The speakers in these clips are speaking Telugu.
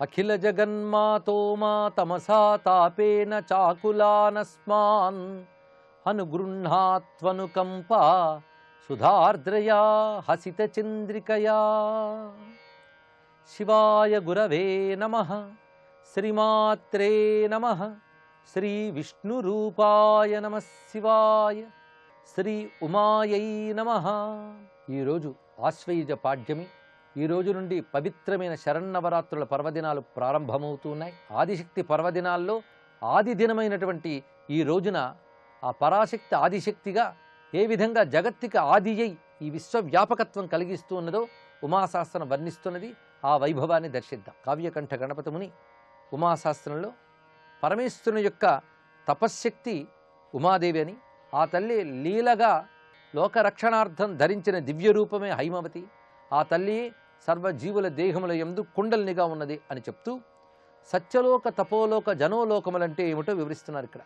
అఖిల జగన్మాతో మా తమసా తాపేన చాకులానస్మాన్ అనుగృహ్ణాత్వనుకంపా సుధార్ద్రయా హసిత చంద్రికయా. శివాయ గురవే నమః. శ్రీమాత్రే నమః. శ్రీ విష్ణురూపాయ నమః శివాయ. శ్రీ ఉమాయై నమః. ఈరోజు ఆశ్వయుజ పాడ్యమి. ఈ రోజు నుండి పవిత్రమైన శరన్నవరాత్రుల పర్వదినాలు ప్రారంభమవుతున్నాయి. ఆదిశక్తి పర్వదినాల్లో ఆది దినమైనటువంటి ఈ రోజున ఆ పరాశక్తి ఆదిశక్తిగా ఏ విధంగా జగత్తుకి ఆది అయి ఈ విశ్వవ్యాపకత్వం కలిగిస్తూ ఉన్నదో ఉమాశాస్త్రం వర్ణిస్తున్నది. ఆ వైభవాన్ని దర్శిద్దాం. కావ్యకంఠ గణపతి ముని ఉమాశాస్త్రంలో పరమేశ్వరుని యొక్క తపశ్శక్తి ఉమాదేవి అని, ఆ తల్లి లీలగా లోకరక్షణార్థం ధరించిన దివ్య రూపమే హైమవతి, ఆ తల్లి సర్వజీవుల దేహముల యందు కుండలినిగా ఉన్నది అని చెప్తూ సత్యలోక తపోలోక జనోలోకములంటే ఏమిటో వివరిస్తున్నారు ఇక్కడ.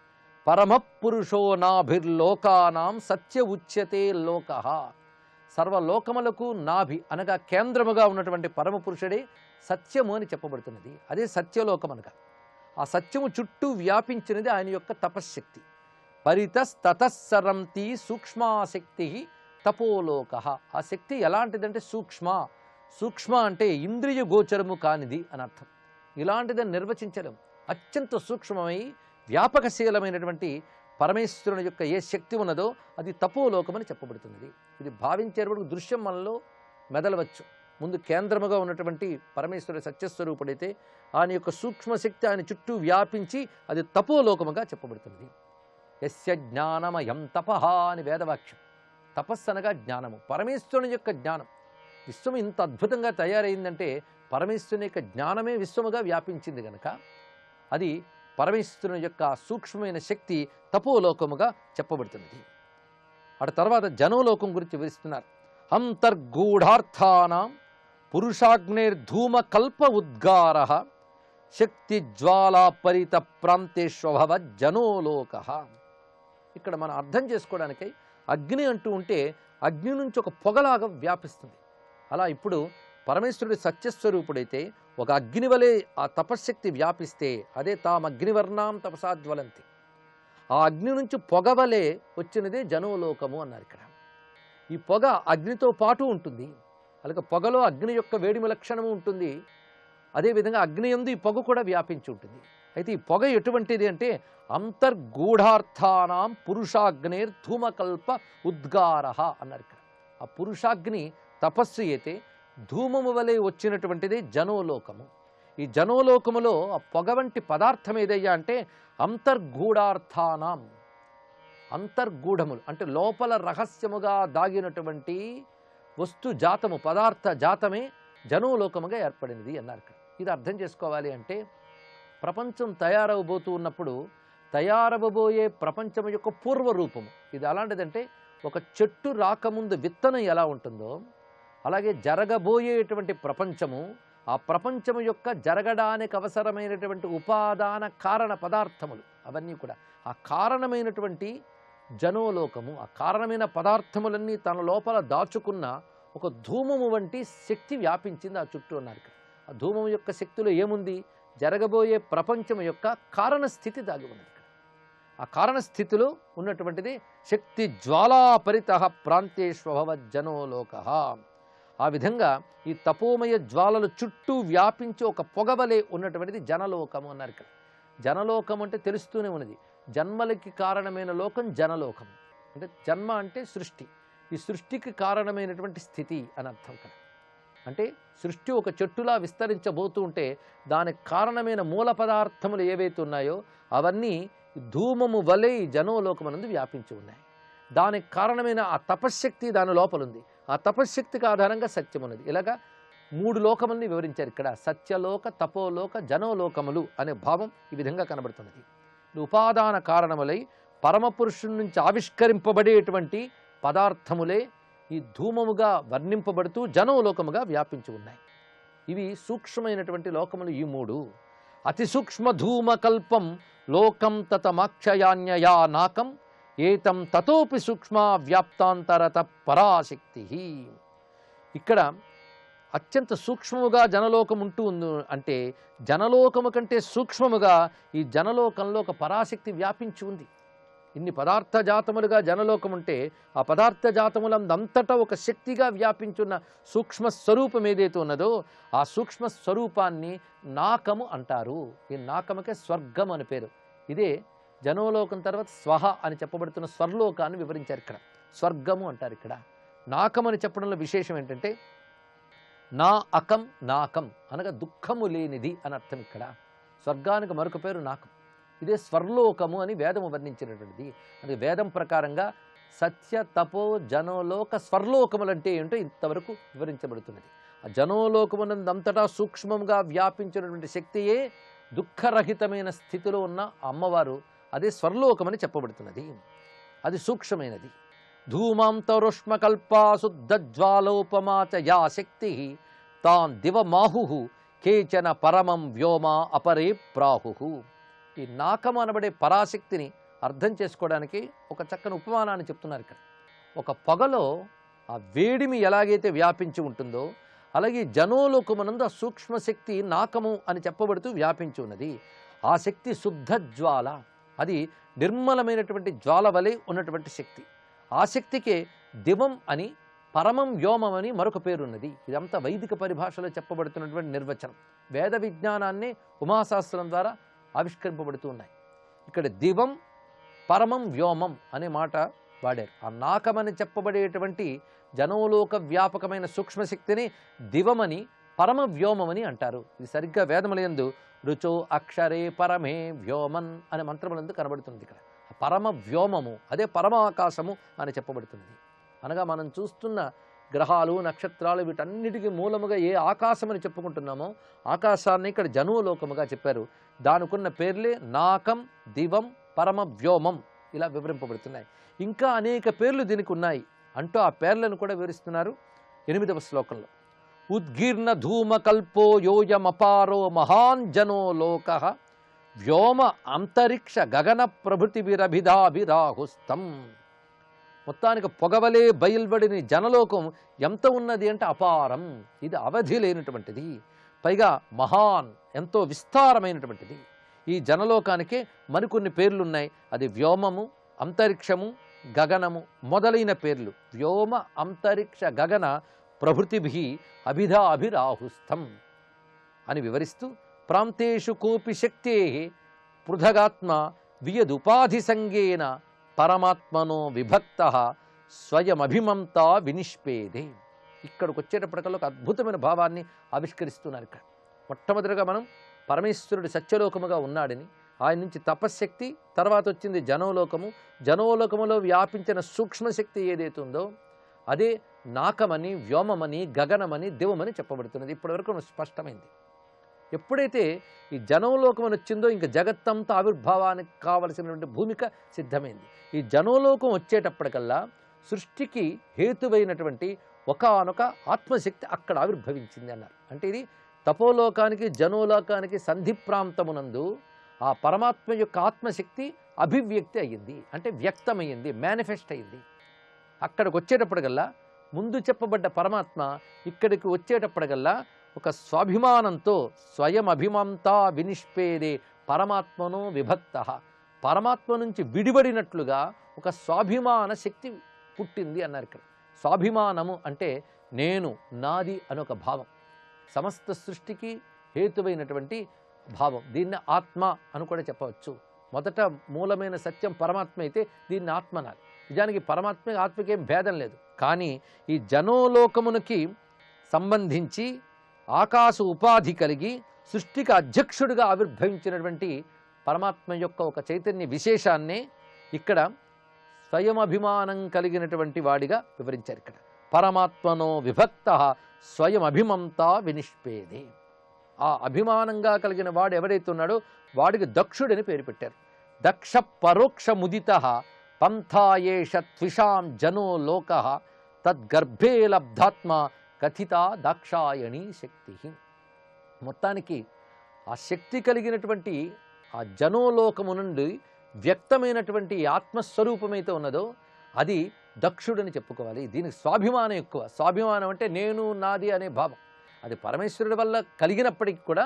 పరమపురుషో నాభిర్లోకానాం సత్య ఉచ్యతే లోక. సర్వలోకములకు నాభి అనగా కేంద్రముగా ఉన్నటువంటి పరమపురుషుడే సత్యము అని చెప్పబడుతున్నది. అదే సత్యలోకం అనగా ఆ సత్యము చుట్టూ వ్యాపించినది ఆయన యొక్క తపశ్శక్తి. పరితస్తతస్సరంతి సూక్ష్మాశక్తి తపోలోక. ఆ శక్తి ఎలాంటిదంటే సూక్ష్మ అంటే ఇంద్రియ గోచరము కానిది అని అర్థం. ఇలాంటిదని నిర్వచించడం అత్యంత సూక్ష్మమై వ్యాపకశీలమైనటువంటి పరమేశ్వరుని యొక్క ఏ శక్తి ఉన్నదో అది తపోలోకమని చెప్పబడుతున్నది. ఇది భావించేటప్పుడు దృశ్యం మనలో మెదలవచ్చు. ముందు కేంద్రముగా ఉన్నటువంటి పరమేశ్వరుడు సత్యస్వరూపుడైతే ఆయన యొక్క సూక్ష్మశక్తి ఆయన చుట్టూ వ్యాపించి అది తపోలోకముగా చెప్పబడుతున్నది. యస్య జ్ఞానమయం తపః అని వేదవాక్యం. తపస్సు అనగా జ్ఞానము, పరమేశ్వరుని యొక్క జ్ఞానం. విశ్వం ఇంత అద్భుతంగా తయారైందంటే పరమేశ్వరుని యొక్క జ్ఞానమే విశ్వముగా వ్యాపించింది కనుక అది పరమేశ్వరుని యొక్క సూక్ష్మమైన శక్తి తపోలోకముగా చెప్పబడుతున్నది. అటు తర్వాత జనోలోకం గురించి వివరిస్తున్నారు. అంతర్గూఢార్థానాం పురుషాగ్నేర్ధూమకల్ప ఉద్గార శక్తి జ్వాలా పరిత ప్రాంతేష్వభవ జనోలోక. ఇక్కడ మనం అర్థం చేసుకోవడానికై అగ్ని అంటూ ఉంటే అగ్ని నుంచి ఒక పొగలాగా వ్యాపిస్తుంది. అలా ఇప్పుడు పరమేశ్వరుడి సత్యస్వరూపుడైతే ఒక అగ్ని వలె ఆ తపశ్శక్తి వ్యాపిస్తే అదే తామగ్నివర్ణాం తపసాజ్వలంతి. ఆ అగ్ని నుంచి పొగ వలె వచ్చినదే జనోలోకము అన్నారు ఇక్కడ. ఈ పొగ అగ్నితో పాటు ఉంటుంది. అలాగే పొగలో అగ్ని యొక్క వేడిమి లక్షణము ఉంటుంది. అదేవిధంగా అగ్ని యందు ఈ పొగ కూడా వ్యాపించి ఉంటుంది. అయితే ఈ పొగ ఎటువంటిది అంటే అంతర్గూఢార్థానాం పురుషాగ్నేర్ ధూమకల్ప ఉద్గార అన్నారు ఇక్కడ. ఆ పురుషాగ్ని తపస్సు అయితే ధూమము వలె వచ్చినటువంటిది జనోలోకము. ఈ జనోలోకములో ఆ పొగ వంటి పదార్థం ఏదయ్యా అంటే అంతర్గూఢార్థానాం. అంతర్గూఢములు అంటే లోపల రహస్యముగా దాగినటువంటి వస్తు జాతము, పదార్థ జాతమే జనోలోకముగా ఏర్పడినది అన్నారు ఇక్కడ. ఇది అర్థం చేసుకోవాలి అంటే ప్రపంచం తయారవబోతూ ఉన్నప్పుడు తయారవబోయే ప్రపంచం యొక్క పూర్వరూపము ఇది అలాంటిదంటే ఒక చెట్టు రాకముందు విత్తనం ఎలా ఉంటుందో అలాగే జరగబోయేటువంటి ప్రపంచము, ఆ ప్రపంచము యొక్క జరగడానికి అవసరమైనటువంటి ఉపాదాన కారణ పదార్థములు అవన్నీ కూడా ఆ కారణమైనటువంటి జనోలోకము. ఆ కారణమైన పదార్థములన్నీ తన లోపల దాచుకున్న ఒక ధూమము వంటి శక్తి వ్యాపించింది ఆ చుట్టూ అన్నారు. ఆ ధూమము యొక్క శక్తిలో ఏముంది? జరగబోయే ప్రపంచం యొక్క కారణస్థితి దాగి ఉన్నది. ఆ కారణస్థితిలో ఉన్నటువంటిది శక్తి జ్వాలా పరిత ప్రాంతేష్వభవ జనోలోక. ఆ విధంగా ఈ తపోమయ జ్వాలలు చుట్టూ వ్యాపించి ఒక పొగవలే ఉన్నటువంటిది జనలోకము అన్నారు ఇక్కడ. జనలోకం అంటే తెలుస్తూనే ఉన్నది. జన్మలకి కారణమైన లోకం జనలోకం. అంటే జన్మ అంటే సృష్టి, ఈ సృష్టికి కారణమైనటువంటి స్థితి అని అర్థం కదా. అంటే సృష్టి ఒక చెట్టులా విస్తరించబోతూ ఉంటే దానికి కారణమైన మూల పదార్థములు ఏవైతే ఉన్నాయో అవన్నీ ధూమము వలె ఈ జనోలోకమునందు వ్యాపించి ఉన్నాయి. దానికి కారణమైన ఆ తపశ్శక్తి దాని లోపల ఉంది. ఆ తపశ్శక్తికి ఆధారంగా సత్యం ఉన్నది. ఇలాగా 3 లోకముల్ని వివరించారు ఇక్కడ. సత్యలోక, తపోలోక, జనోలోకములు అనే భావం ఈ విధంగా కనబడుతున్నది. ఉపాదాన కారణములై పరమపురుషుని నుంచి ఆవిష్కరింపబడేటువంటి పదార్థములే ఈ ధూమముగా వర్ణింపబడుతూ జనోలోకముగా వ్యాపించి ఉన్నాయి. ఇవి సూక్ష్మమైనటువంటి లోకములు ఈ 3. అతి సూక్ష్మ ధూమకల్పం లోకం తతమాక్షయాన్యయా నాకం ఏతం తతోపి సూక్ష్మ వ్యాప్తాంతరత పరాశక్తి. ఇక్కడ అత్యంత సూక్ష్మముగా జనలోకం ఉంటూ ఉంది అంటే జనలోకము కంటే సూక్ష్మముగా ఈ జనలోకంలో ఒక పరాశక్తి వ్యాపించి ఉంది. ఇన్ని పదార్థ జాతములుగా జనలోకం ఉంటే ఆ పదార్థ జాతములందంతటా ఒక శక్తిగా వ్యాపించున్న సూక్ష్మ స్వరూపం ఏదైతే ఉన్నదో ఆ సూక్ష్మ స్వరూపాన్ని నాకము అంటారు. ఈ నాకముకే స్వర్గం అని పేరు. ఇదే జనోలోకం తర్వాత స్వహ అని చెప్పబడుతున్న స్వర్లోకాన్ని వివరించారు. ఇక్కడ స్వర్గము అంటారు. ఇక్కడ నాకం అని చెప్పడంలో విశేషం ఏంటంటే నా అకం నాకం అనగా దుఃఖము లేనిది అని అర్థం. ఇక్కడ స్వర్గానికి మరొక పేరు నాకం. ఇదే స్వర్లోకము అని వేదము వర్ణించినటువంటిది. అది వేదం ప్రకారంగా సత్య తపో జనోలోక స్వర్లోకములంటే ఏంటో ఇంతవరకు వివరించబడుతున్నది. ఆ జనోలోకమునందంతటా సూక్ష్మంగా వ్యాపించినటువంటి శక్తియే దుఃఖరహితమైన స్థితిలో ఉన్న అమ్మవారు. అదే స్వర్లోకమని చెప్పబడుతున్నది. అది సూక్ష్మమైనది. ధూమాంతరుష్మకల్పా శుద్ధజ్వాలోపమా చ యా శక్తి తాన్ దివమాహు కేచన పరమం వ్యోమా అపరే ప్రాహు. ఈ నాకము అనబడే పరాశక్తిని అర్థం చేసుకోవడానికి ఒక చక్కని ఉపమానాన్ని చెప్తున్నారు ఇక్కడ. ఒక పొగలో ఆ వేడిమి ఎలాగైతే వ్యాపించి ఉంటుందో అలాగే జనోలోకమునందు ఆ సూక్ష్మశక్తి నాకము అని చెప్పబడుతూ వ్యాపించి ఉన్నది. ఆ శక్తి శుద్ధ జ్వాల, అది నిర్మలమైనటువంటి జ్వాల వలె ఉన్నటువంటి శక్తి. ఆ శక్తికే దివం అని పరమం వ్యోమం అని మరొక పేరున్నది. ఇదంతా వైదిక పరిభాషలో చెప్పబడుతున్నటువంటి నిర్వచనం. వేద విజ్ఞానాన్ని ఉమాశాస్త్రం ద్వారా ఆవిష్కరింపబడుతూ ఉన్నాయి. ఇక్కడ దివం పరమం వ్యోమం అనే మాట వాడారు. ఆ నాకమని చెప్పబడేటువంటి జనోలోక వ్యాపకమైన సూక్ష్మశక్తిని దివమని పరమ వ్యోమమని అంటారు. ఇది సరిగ్గా వేదములందు రుచో అక్షరే పరమే వ్యోమన్ అనే మంత్రములందు కనబడుతుంది. ఇక్కడ పరమ వ్యోమము అదే పరమాకాశము అని చెప్పబడుతున్నది. అనగా మనం చూస్తున్న గ్రహాలు నక్షత్రాలు వీటన్నిటికీ మూలముగా ఏ ఆకాశం అని చెప్పుకుంటున్నామో ఆకాశాన్ని ఇక్కడ జనోలోకముగా చెప్పారు. దానికున్న పేర్లే నాకం, దివం, పరమ వ్యోమం ఇలా వివరింపబడుతున్నాయి. ఇంకా అనేక పేర్లు దీనికి ఉన్నాయి అంటూ ఆ పేర్లను కూడా వివరిస్తున్నారు 8వ శ్లోకంలో. ఉద్గీర్ణ ధూమకల్పో యోయమపారో మహాన్ జనో లోక వ్యోమ అంతరిక్ష గగన ప్రభృతిభిరభిధాభిరాహుస్తం. మొత్తానికి పొగవలే బయల్బడిన జనలోకం ఎంత ఉన్నది అంటే అపారం. ఇది అవధి లేనటువంటిది. పైగా మహాన్, ఎంతో విస్తారమైనటువంటిది. ఈ జనలోకానికి మరికొన్ని పేర్లున్నాయి. అది వ్యోమము, అంతరిక్షము, గగనము మొదలైన పేర్లు. వ్యోమ అంతరిక్ష గగన ప్రభృతిభి అభిధాభిరాహుస్థం అని వివరిస్తూ ప్రాంతేషు కోపి శక్తే పృథగాత్మ వియదుపాధి సంగేన పరమాత్మనో విభక్త స్వయమభిమంతా వినిష్పేదే. ఇక్కడికి వచ్చేటప్పటికల్లా ఒక అద్భుతమైన భావాన్ని ఆవిష్కరిస్తున్నారు. ఇక్కడ మొట్టమొదటిగా మనం పరమేశ్వరుడు సత్యలోకముగా ఉన్నాడని, ఆయన నుంచి తపశ్శక్తి, తర్వాత వచ్చింది జనోలోకము. జనోలోకములో వ్యాపించిన సూక్ష్మశక్తి ఏదైతే ఉందో అదే నాకమని, వ్యోమమని, గగనమని, దివమని చెప్పబడుతున్నది. ఇప్పటివరకు స్పష్టమైంది. ఎప్పుడైతే ఈ జనోలోకం వచ్చిందో ఇంకా జగత్తంతా ఆవిర్భావానికి కావలసినటువంటి భూమిక సిద్ధమైంది. ఈ జనోలోకం వచ్చేటప్పటికల్లా సృష్టికి హేతువైనటువంటి ఒకానొక ఆత్మశక్తి అక్కడ ఆవిర్భవించింది అన్నారు. అంటే ఇది తపోలోకానికి జనోలోకానికి సంధి ప్రాంతమునందు ఆ పరమాత్మ యొక్క ఆత్మశక్తి అభివ్యక్తి అయ్యింది. అంటే వ్యక్తమయ్యింది, మేనిఫెస్ట్ అయ్యింది. అక్కడికి వచ్చేటప్పటికల్లా ముందు చెప్పబడ్డ పరమాత్మ ఇక్కడికి వచ్చేటప్పటికల్లా ఒక స్వాభిమానంతో స్వయం అభిమంతా వినిష్పేదే పరమాత్మను విభక్త, పరమాత్మ నుంచి విడిబడినట్లుగా ఒక స్వాభిమాన శక్తి పుట్టింది అన్నారు. ఇక్కడ స్వాభిమానము అంటే నేను, నాది అనొక భావం, సమస్త సృష్టికి హేతువైనటువంటి భావం. దీన్ని ఆత్మ అని కూడా చెప్పవచ్చు. మొదట మూలమైన సత్యం పరమాత్మ అయితే దీన్ని ఆత్మ అనాలి. నిజానికి పరమాత్మ ఆత్మకేం భేదం లేదు. కానీ ఈ జనోలోకమునికి సంబంధించి ఆకాశ ఉపాధి కలిగి సృష్టికి అధ్యక్షుడిగా ఆవిర్భవించినటువంటి పరమాత్మ యొక్క ఒక చైతన్య విశేషాన్నే ఇక్కడ స్వయమభిమానం కలిగినటువంటి వాడిగా వివరించారు. ఇక్కడ పరమాత్మనో విభక్త స్వయం అభిమంతా వినిష్పేదే. ఆ అభిమానంగా కలిగిన వాడు ఎవరైతే ఉన్నాడో వాడికి దక్షుడని పేరు పెట్టారు. దక్ష పరోక్ష ముదిత పంథాయేష త్విషాం జనో లోక తద్గర్భే లబ్ధాత్మ కథిత దాక్షాయణీ శక్తి. మొత్తానికి ఆ శక్తి కలిగినటువంటి ఆ జనోలోకము నుండి వ్యక్తమైనటువంటి ఆత్మస్వరూపమైతే ఉన్నదో అది దక్షుడని చెప్పుకోవాలి. దీనికి స్వాభిమానం ఎక్కువ. స్వాభిమానం అంటే నేను, నాది అనే భావం. అది పరమేశ్వరుడి వల్ల కలిగినప్పటికీ కూడా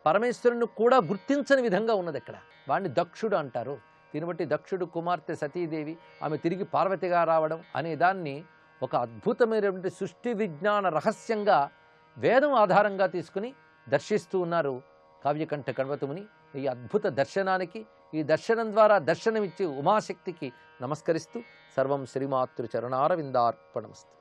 పరమేశ్వరుని కూడా గుర్తించని విధంగా ఉన్నది అక్కడ. వాడిని దక్షుడు అంటారు. దీన్ని బట్టి దక్షుడు కుమార్తె సతీదేవి ఆమె తిరిగి పార్వతిగా రావడం అనే దాన్ని ఒక అద్భుతమైనటువంటి సృష్టి విజ్ఞాన రహస్యంగా వేదం ఆధారంగా తీసుకుని దర్శిస్తూ ఉన్నారు కావ్యకంఠ కణ్వతుముని. ఈ అద్భుత దర్శనానికి, ఈ దర్శనం ద్వారా దర్శనమిచ్చి ఉమాశక్తికి నమస్కరిస్తూ సర్వం శ్రీమాతృ చరణారవిందార్పణమస్తు.